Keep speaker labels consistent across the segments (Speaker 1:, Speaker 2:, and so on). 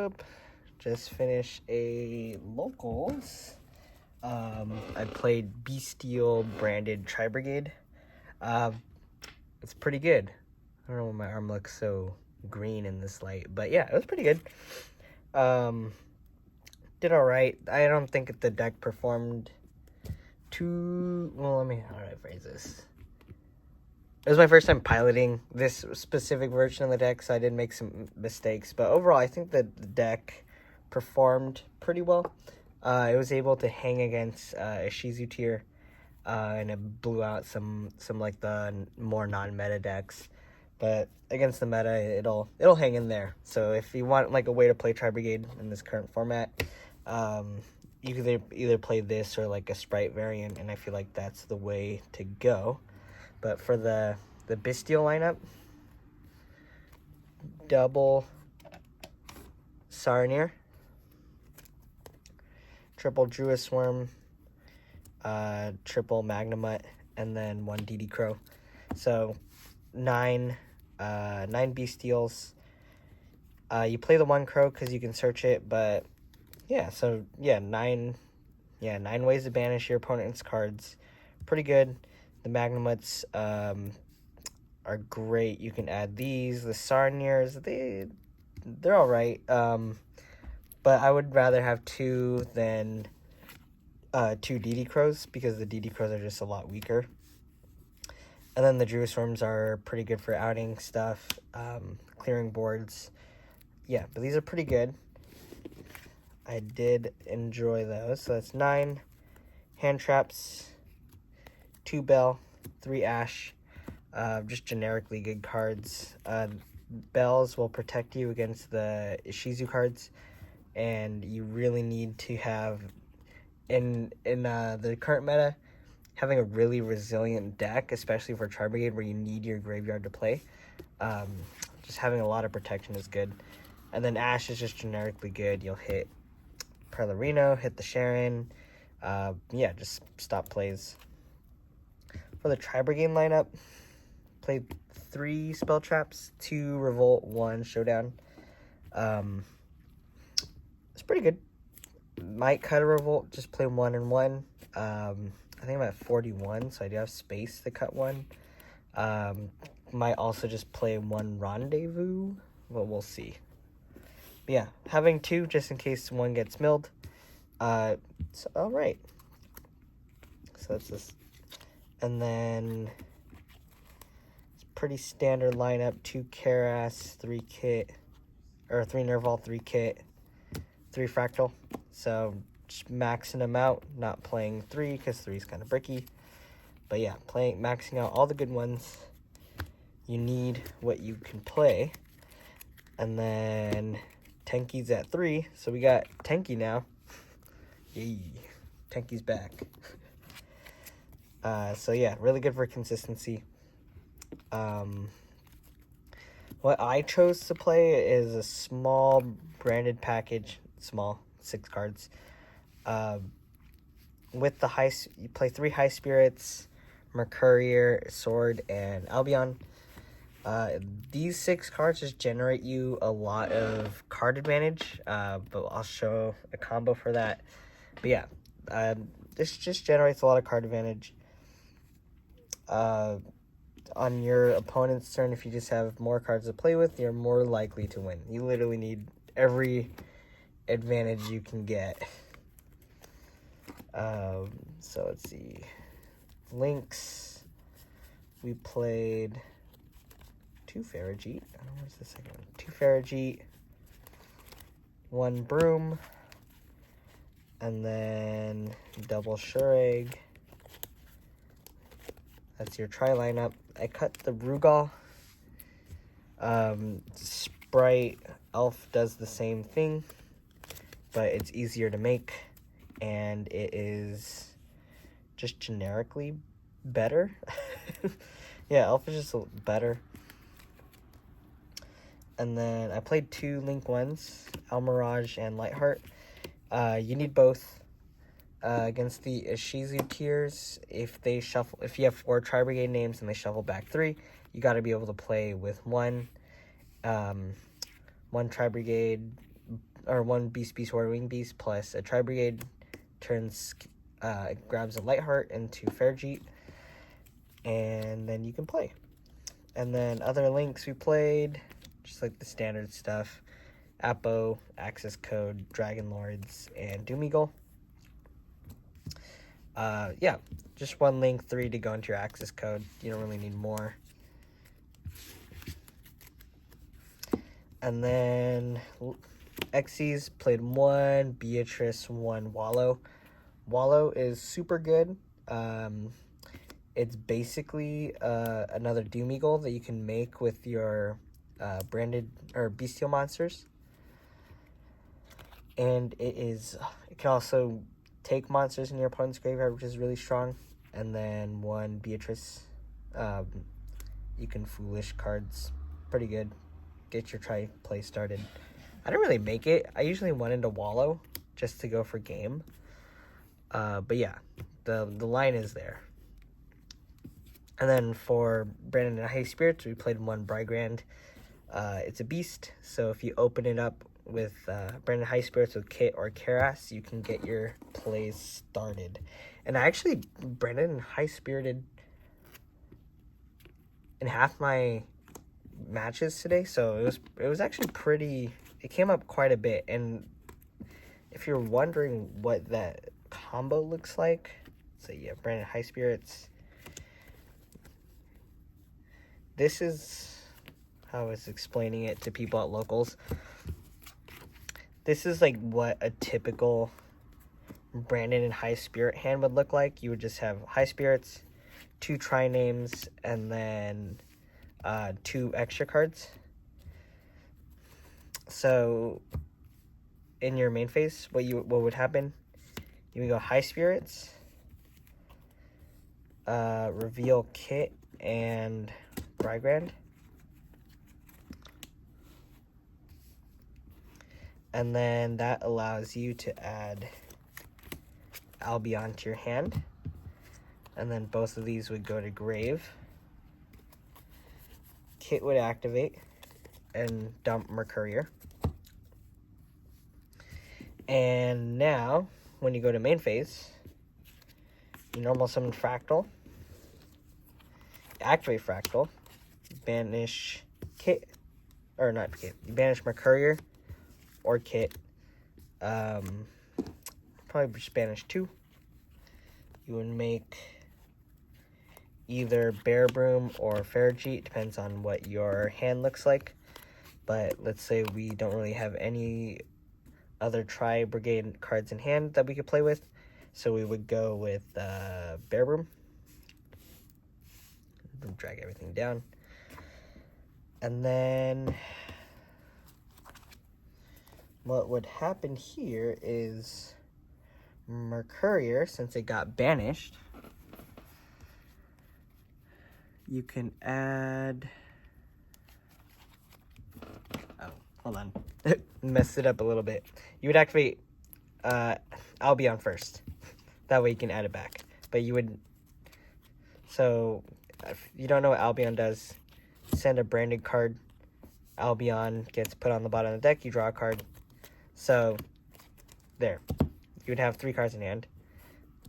Speaker 1: up? Just finished a locals. I played Branded-Bystial-Tribrigade. It's pretty good. I don't know why my arm looks so green in this light, but yeah, it was pretty good. Did all right. I don't think the deck performed too well. How do I phrase this? It was my first time piloting this specific version of the deck, so I did make some mistakes. But overall, I think that the deck performed pretty well. It was able to hang against a Shizu tier, and it blew out some like the more non-meta decks. But against the meta, it'll hang in there. So if you want like a way to play Tri-Brigade in this current format, you could either play this or like a Sprite variant, and I feel like that's the way to go. But for the Bystial lineup, double Sarnier, triple Druid Swarm, triple Magnemite, and then one DD Crow. So 9 Bestials. You play the one Crow because you can search it, but yeah, so yeah, 9 ways to banish your opponent's cards. Pretty good. The Magnemites are great. You can add these. The Sarniers, they're all right. But I would rather have 2 than 2 DD Crows, because the DD Crows are just a lot weaker. And then the Druid Swarms are pretty good for outing stuff, clearing boards. Yeah, but these are pretty good. I did enjoy those. So that's 9 hand traps, 2 Bell, 3 Ash, just generically good cards. Bells will protect you against the Shizu cards, and you really need to have, in the current meta, having a really resilient deck, especially for Tri-Brigade where you need your graveyard to play. Just having a lot of protection is good. And then Ash is just generically good. You'll hit Parlor, hit the Sharon. Yeah, just stop plays. For the Tri-Brigade lineup, played 3 spell traps, 2 revolt, 1 showdown. It's pretty good. Might cut a revolt, just play 1 and 1. I think I'm at 41, so I do have space to cut 1. Might also just play 1 rendezvous. Well, we'll see. But yeah, having 2 just in case 1 gets milled. So all right. So that's this. And then it's pretty standard lineup: 2 Karas, 3 Kit, or 3 Nerval, 3 Kit, 3 Fractal. So just maxing them out, not playing 3 because 3 is kind of bricky. But yeah, maxing out all the good ones. You need what you can play. And then Tenki's at 3, so we got Tenki now. Yay, Tenki's back. So yeah, really good for consistency. What I chose to play is a small branded package, small, 6 cards. With the you play 3 High Spirits, Mercurier, Sword, and Albion. These 6 cards just generate you a lot of card advantage, but I'll show a combo for that. But yeah, this just generates a lot of card advantage. On your opponent's turn, if you just have more cards to play with, you're more likely to win. You literally need every advantage you can get. So let's see. Links. We played 2 Farrageet. Where's the second one? 2 Farrageet, 1 Broom, and then double Shureg. That's your tri lineup. I cut the Rugal. Sprite Elf does the same thing, but it's easier to make, and it is just generically better. Yeah, Elf is just better. And then I played 2 Link 1s, Almirage and Lightheart. You need both. Against the Shizu tiers, if you have 4 Tri-Brigade names and they shuffle back 3, you got to be able to play with one Tri-Brigade or 1 beast or wing beast plus a tri-brigade, grabs a light heart into Fairjeet, and then you can play. And then other links we played, just like the standard stuff: Apo, Access Code, Dragon Lords, and Doom Eagle. Yeah, just 1 link, 3 to go into your access code. You don't really need more. And then Xyz played 1 Beatrice, 1 Wallow. Wallow is super good. It's basically another Doom Eagle that you can make with your branded or bestial monsters. And it can also take monsters in your opponent's graveyard, which is really strong. And then 1 Beatrice. You can foolish cards. Pretty good. Get your play started. I don't really make it. I usually went into Wallow just to go for game. But yeah, the line is there. And then for Branded and High Spirits, we played 1 Brigade. It's a beast, so if you open it up with Branded High Spirits with Kit or Karas, you can get your plays started. And I actually Branded and High Spirited in half my matches today, so it was actually pretty. It came up quite a bit. And if you're wondering what that combo looks like, so yeah, Branded High Spirits. This is how I was explaining it to people at locals. This is like what a typical Branded and High Spirit hand would look like. You would just have High Spirits, 2 tri-names, and then 2 extra cards. So in your main phase, what would happen? You would go High Spirits, reveal Kit and Brigade. And then that allows you to add Albion to your hand. And then both of these would go to grave. Kit would activate and dump Mercurier. And now, when you go to main phase, you normal summon Fractal, activate Fractal, banish Kit, or not Kit, you banish Mercurier or Kit, probably just banish 2. You would make either Bear Broom or Fairjeet, depends on what your hand looks like. But let's say we don't really have any other tri-brigade cards in hand that we could play with, so we would go with Bear Broom. Drag everything down. And then what would happen here is Mercurier, since it got banished, you can add... Oh, hold on. Messed it up a little bit. You would activate Albion first. That way you can add it back. But you would... So, if you don't know what Albion does, send a branded card. Albion gets put on the bottom of the deck. You draw a card. So, there. You would have 3 cards in hand.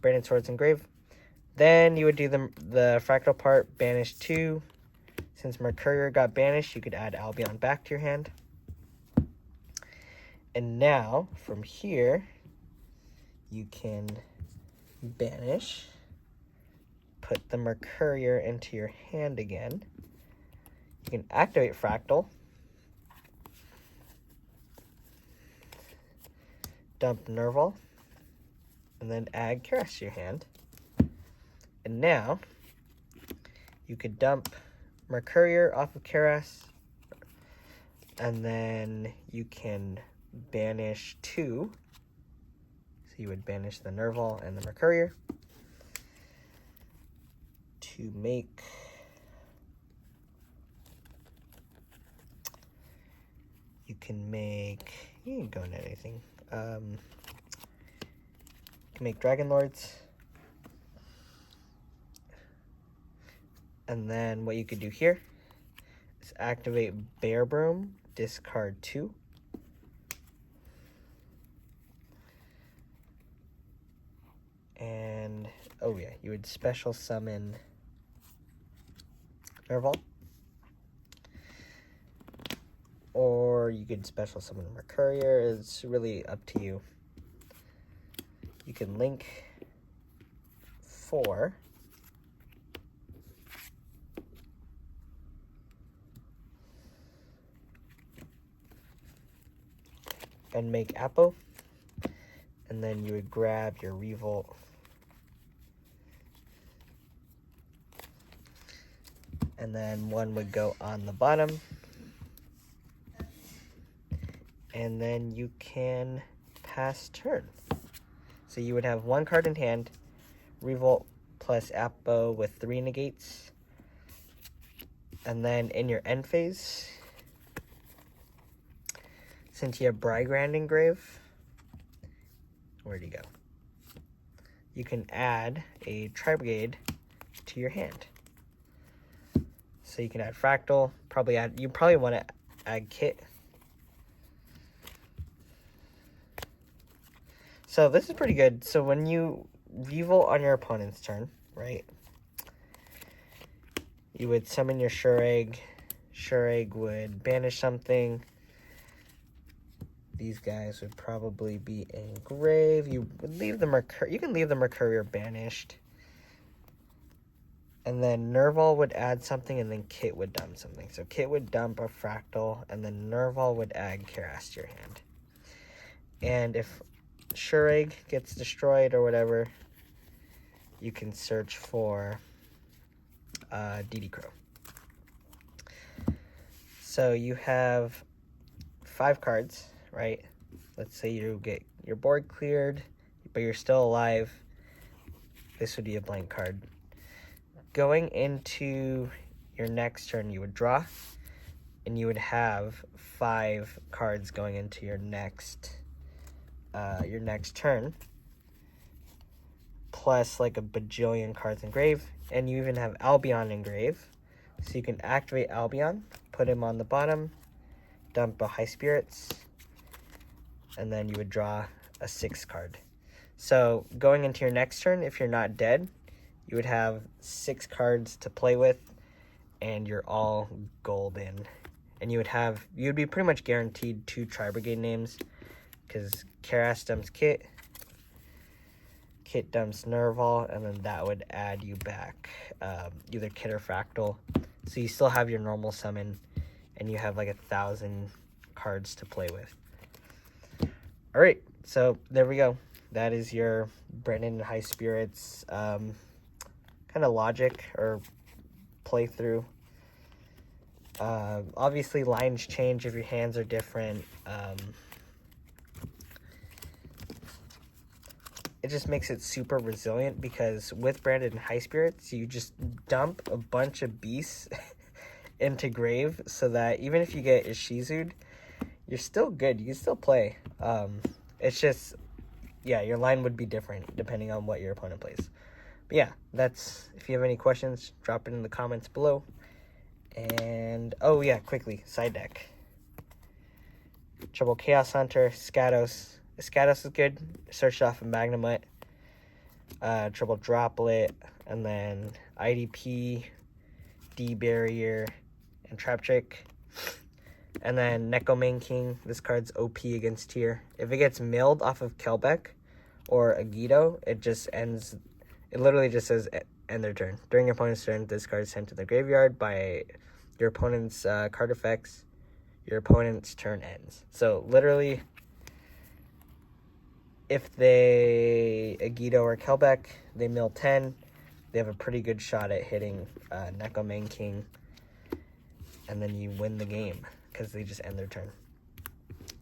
Speaker 1: Branded Swords Engraved. Then you would do the fractal part, banish 2. Since Mercurier got banished, you could add Albion back to your hand. And now, from here, you can banish, put the Mercurier into your hand again. You can activate Fractal, dump Nerval, and then add Karas to your hand. And now, you could dump Mercurier off of Karas, and then you can banish 2. So you would banish the Nerval and the Mercurier to make you can go into anything. You can make Dragon Lords. And then what you could do here is activate Bear Broom, discard 2. oh yeah, you would special summon Nerval. Or you could special summon Mercurier. It's really up to you. You can link 4. And make Apo. And then you would grab your Revolt. And then 1 would go on the bottom. And then you can pass turn. So you would have 1 card in hand, Revolt plus Apo with 3 negates. And then in your end phase, since you have Brigand Engrave, where'd he go? You can add a tri-brigade to your hand. So you can add Fractal, you probably want to add Kit. So this is pretty good. So when you revolt on your opponent's turn, right, you would summon your Shureg. Shureg would banish something. These guys would probably be in grave. You would leave the you can leave the Mercurier banished. And then Nerval would add something, and then Kit would dump something. So Kit would dump a Fractal, and then Nerval would add Keras to your hand. And if Shureg gets destroyed or whatever, you can search for DD Crow. So you have 5 cards, right? Let's say you get your board cleared, but you're still alive. This would be a blank card. Going into your next turn, you would draw, and you would have 5 cards going into your next turn, plus like a bajillion cards engraved, and you even have Albion engraved, so you can activate Albion, put him on the bottom, dump a High Spirits, and then you would draw a 6 card. So going into your next turn, if you're not dead, you would have 6 cards to play with, and you're all golden. And you'd be pretty much guaranteed 2 tri-brigade names, because Keras dumps Kit, Kit dumps Nerval, and then that would add you back either Kit or Fractal. So you still have your normal summon, and you have like 1,000 cards to play with. All right, so there we go. That is your Branded and High Spirits kind of logic or playthrough. Obviously, lines change if your hands are different. It just makes it super resilient, because with Branded and High Spirits, you just dump a bunch of beasts into grave, so that even if you get Ishizu'd, you're still good. You can still play. It's just, yeah, your line would be different depending on what your opponent plays. But yeah, if you have any questions, drop it in the comments below. And, oh yeah, quickly, side deck. Trouble Chaos Hunter, Scados. Scados is good. Search off of Magnemite. Trouble Droplet, and then IDP, D-Barrier, and Trap Trick. And then Neko Main King. This card's OP against tier. If it gets milled off of Kelbeck or Agido, it literally just says end their turn. During your opponent's turn, this card is sent to the graveyard by your opponent's card effects. Your opponent's turn ends. So literally, if they Agido or Kelbeck, they mill 10. They have a pretty good shot at hitting Neko Main King. And then you win the game, because they just end their turn.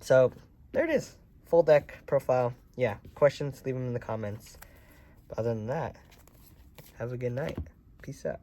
Speaker 1: So, there it is. Full deck profile. Yeah, questions, leave them in the comments. But other than that, have a good night. Peace out.